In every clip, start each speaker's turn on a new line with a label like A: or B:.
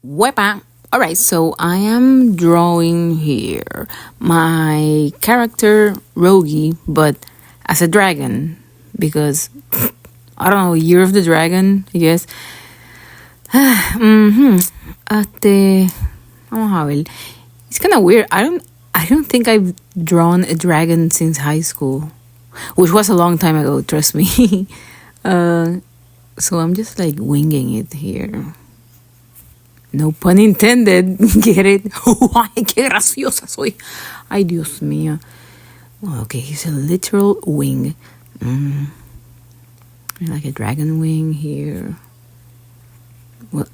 A: Wepa. Alright, so I am drawing here my character Rougee, but as a dragon because I don't know, Year of the Dragon, I guess. Vamos a ver. It's kind of weird. I don't think I've drawn a dragon since high school, which was a long time ago. Trust me. So I'm just like winging it here. No pun intended. Get it? Ay, qué graciosa soy. Ay, Dios mío. Oh, okay, he's a literal wing. Like a dragon wing here. Well,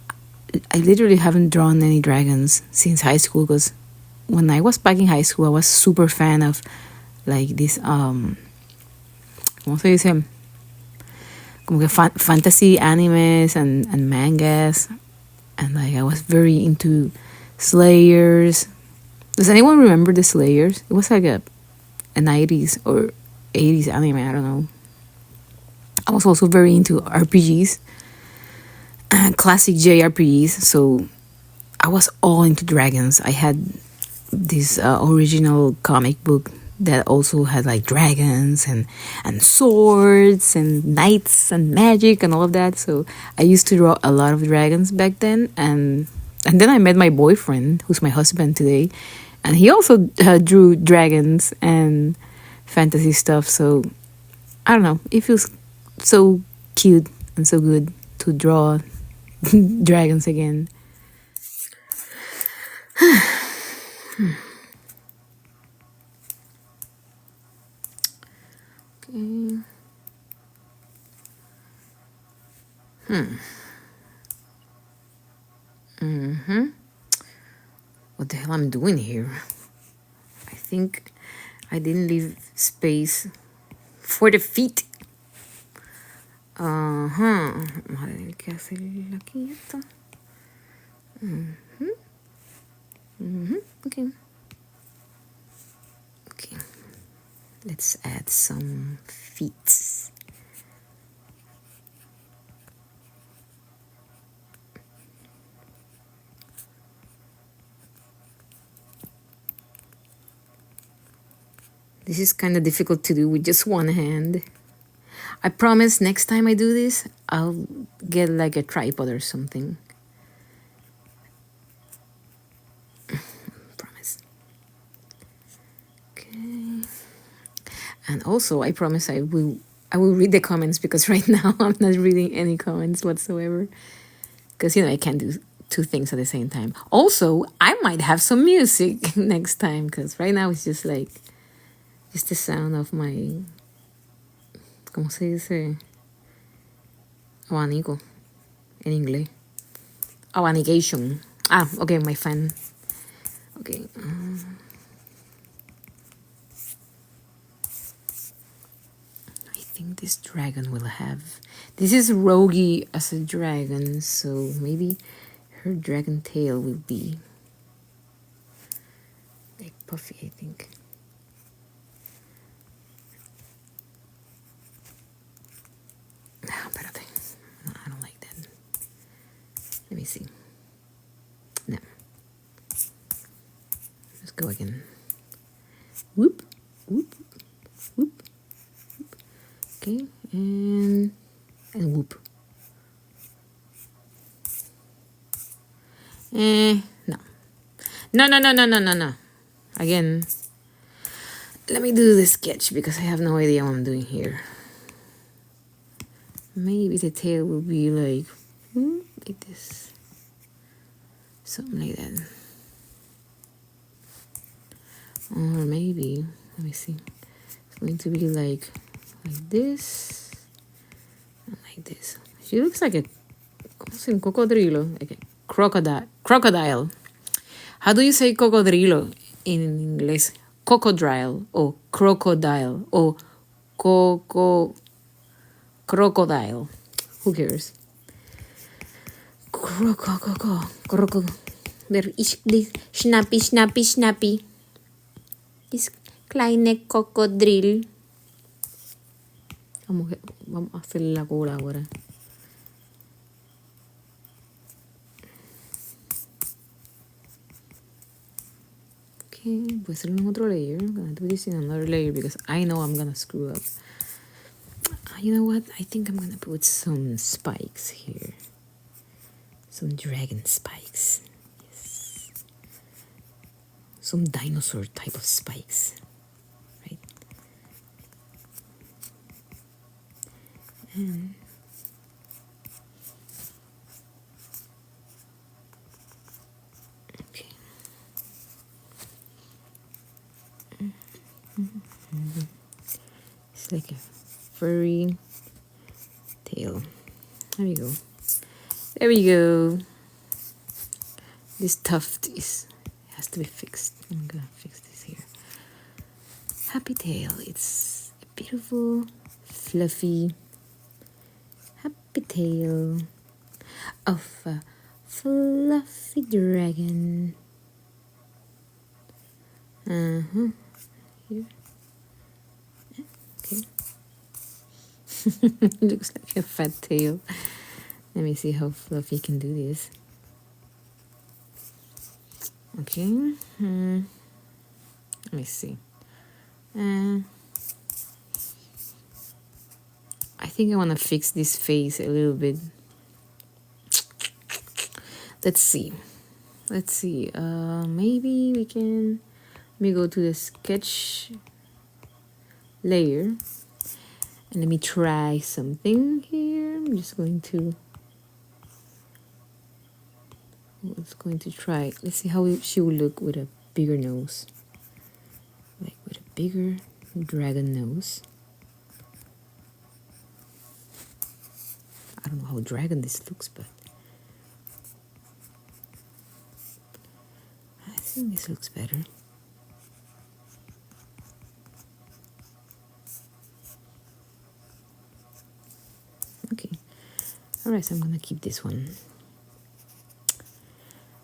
A: I literally haven't drawn any dragons since high school because when I was back in high school, I was super fan of like this, ¿cómo se dice? Como que fantasy animes and mangas. And like I was very into Slayers. Does anyone remember the Slayers? It was like a 90s or 80s anime, I don't know. I was also very into RPGs, classic JRPGs. So I was all into dragons. I had this original comic book that also had like dragons and swords and knights and magic and all of that. So I used to draw a lot of dragons back then, and then I met my boyfriend, who's my husband today, and he also drew dragons and fantasy stuff. So I don't know, it feels so cute and so good to draw dragons again. Okay. What the hell I'm doing here? I think I didn't leave space for the feet. Madre, ¿qué hacer aquí esto? Okay. Okay. Let's add some feet. This is kind of difficult to do with just one hand. I promise next time I do this, I'll get like a tripod or something. Promise. Okay. And also, I promise I will read the comments because right now I'm not reading any comments whatsoever. Because, I can't do two things at the same time. Also, I might have some music next time because right now it's just like, just the sound of my, ¿cómo se dice? Abanico en inglés. Abanication. Okay, my fan. Okay. I think this dragon will have... This is Rougee as a dragon, so maybe her dragon tail will be like puffy, I think. Espérate. No, I don't like that. Let me see. No. Let's go again. Whoop, whoop, whoop, whoop. Okay, and whoop. No. No. Again. Let me do the sketch because I have no idea what I'm doing here. Maybe the tail will be like this. Something like that. Or maybe, let me see. It's going to be like this. And like this. She looks like a cocodrilo. Like a crocodile. How do you say cocodrilo in English? Cocodrile or crocodile or crocodile. Who cares? Der ist die Schnappi. Das kleine Krokodil. Vamos a hacer la cola ahora. Okay, voy a hacerlo en otro layer. I'm gonna do this in another layer because I know I'm gonna screw up. You know what? I think I'm gonna put some spikes here. Some dragon spikes. Yes. Some dinosaur type of spikes. Right? And okay. It's like a furry tail. There we go. There we go. This tuft has to be fixed. I'm gonna fix this here. Happy tail. It's a beautiful, fluffy, happy tail of a fluffy dragon. Here. Okay. Looks like a fat tail. Let me see how fluffy you can do this. Okay. Let me see. I think I want to fix this face a little bit. Let's see. Maybe we can. Let me go to the sketch layer. And let me try something here. I'm just going to try. Let's see how she will look with a bigger nose. Like with a bigger dragon nose. I don't know how dragon this looks, but I think this looks better. Okay. Alright, so I'm gonna keep this one.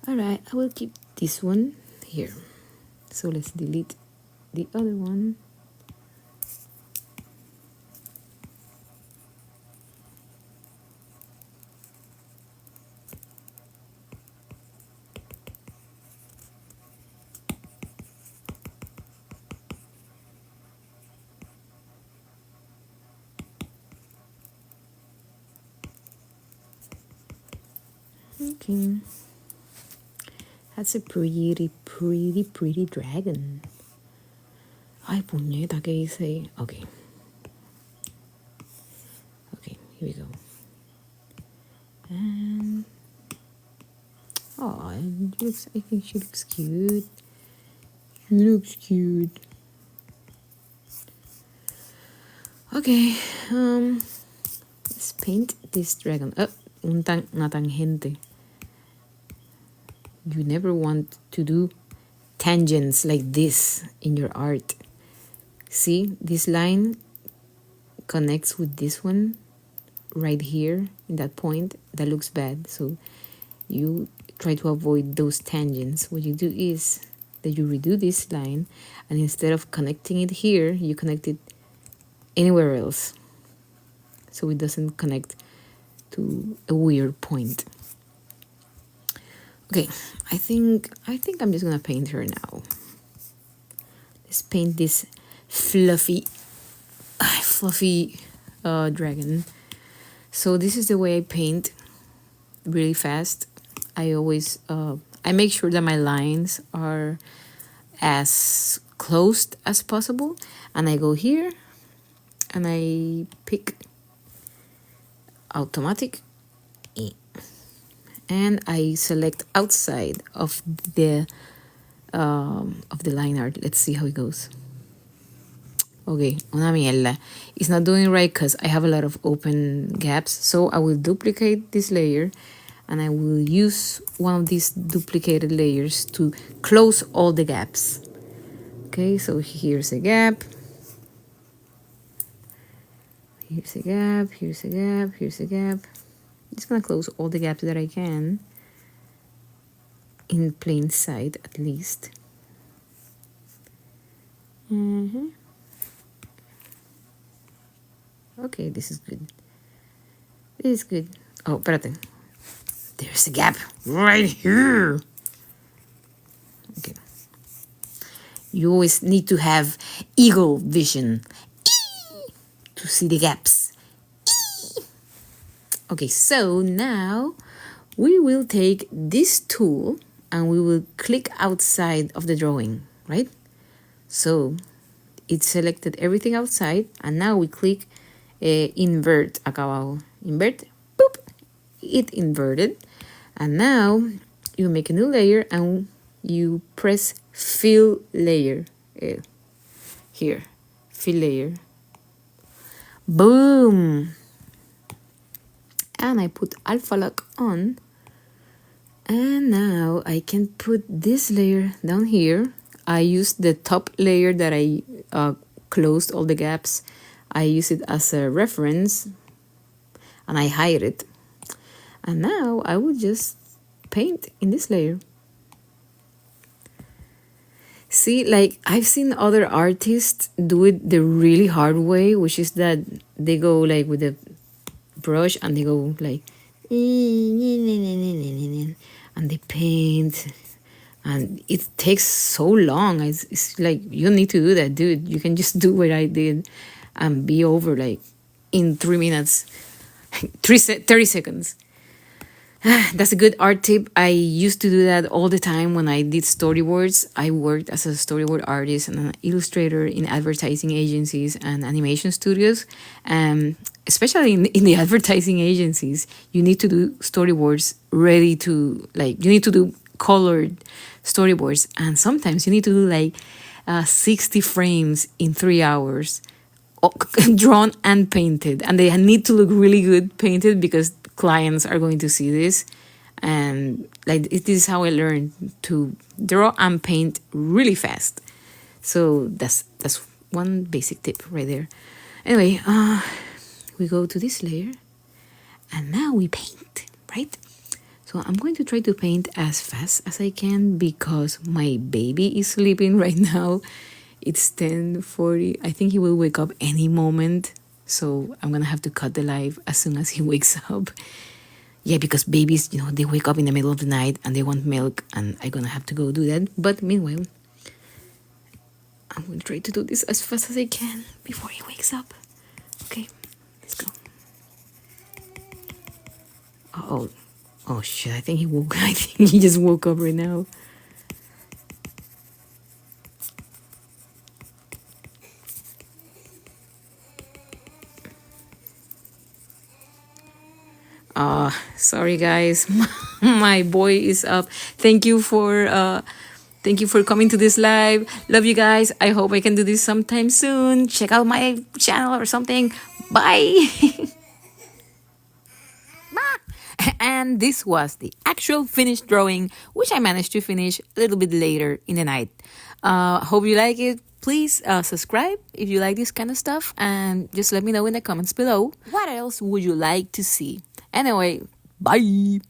A: Alright, I will keep this one here. So let's delete the other one. Okay. That's a pretty dragon. Ay, puñeta, ¿qué hice? Okay. Okay, here we go. And oh, I think she looks cute. She looks cute. Okay, let's paint this dragon. Oh, una tangente. You never want to do tangents like this in your art. See, this line connects with this one right here in that point. That looks bad. So you try to avoid those tangents. What you do is that you redo this line, and instead of connecting it here, you connect it anywhere else. So it doesn't connect to a weird point. Okay, I think I'm just gonna paint her now. Let's paint this fluffy dragon. So this is the way I paint really fast. I always I make sure that my lines are as closed as possible, and I go here and I pick automatic and I select outside of the line art. Let's see how it goes. Okay, una mierda. It's not doing right because I have a lot of open gaps. So I will duplicate this layer and I will use one of these duplicated layers to close all the gaps. Okay, so here's a gap. Here's a gap, here's a gap, here's a gap. I'm just gonna close all the gaps that I can. In plain sight, at least. Okay, this is good. This is good. Oh, espérate. There's a gap right here. Okay. You always need to have eagle vision to see the gaps. Okay, so now we will take this tool and we will click outside of the drawing, right? So it selected everything outside, and now we click invert acá abajo. Invert, boop, it inverted. And now you make a new layer and you press fill layer. Here, fill layer. Boom! And I put alpha lock on. And now I can put this layer down here. I used the top layer that I closed all the gaps. I use it as a reference and I hide it. And now I will just paint in this layer. See, like I've seen other artists do it the really hard way, which is that they go like with a brush and they go like and they paint, and it takes so long. It's like, you don't need to do that, dude. You can just do what I did and be over like in 3 minutes, 30 seconds. That's a good art tip. I used to do that all the time when I did storyboards. I worked as a storyboard artist and an illustrator in advertising agencies and animation studios. Especially in the advertising agencies, you need to do storyboards ready to, like, you need to do colored storyboards. And sometimes you need to do like 60 frames in 3 hours, drawn and painted. And they need to look really good painted because clients are going to see this. And like, this is how I learned to draw and paint really fast. So that's one basic tip right there. Anyway, we go to this layer and now we paint, right? So I'm going to try to paint as fast as I can because my baby is sleeping right now. It's 10:40. I think he will wake up any moment. So I'm gonna have to cut the live as soon as he wakes up. Yeah, because babies, they wake up in the middle of the night and they want milk, and I'm gonna have to go do that. But meanwhile, I'm gonna try to do this as fast as I can before he wakes up. Okay, let's go. Oh shit, I think he woke. I think he just woke up right now. Sorry guys, my boy is up. Thank you for coming to this live. Love you guys. I hope I can do this sometime soon. Check out my channel or something. Bye. And this was the actual finished drawing, which I managed to finish a little bit later in the night. Hope you like it. Please subscribe if you like this kind of stuff, and just let me know in the comments below what else would you like to see. Anyway, bye.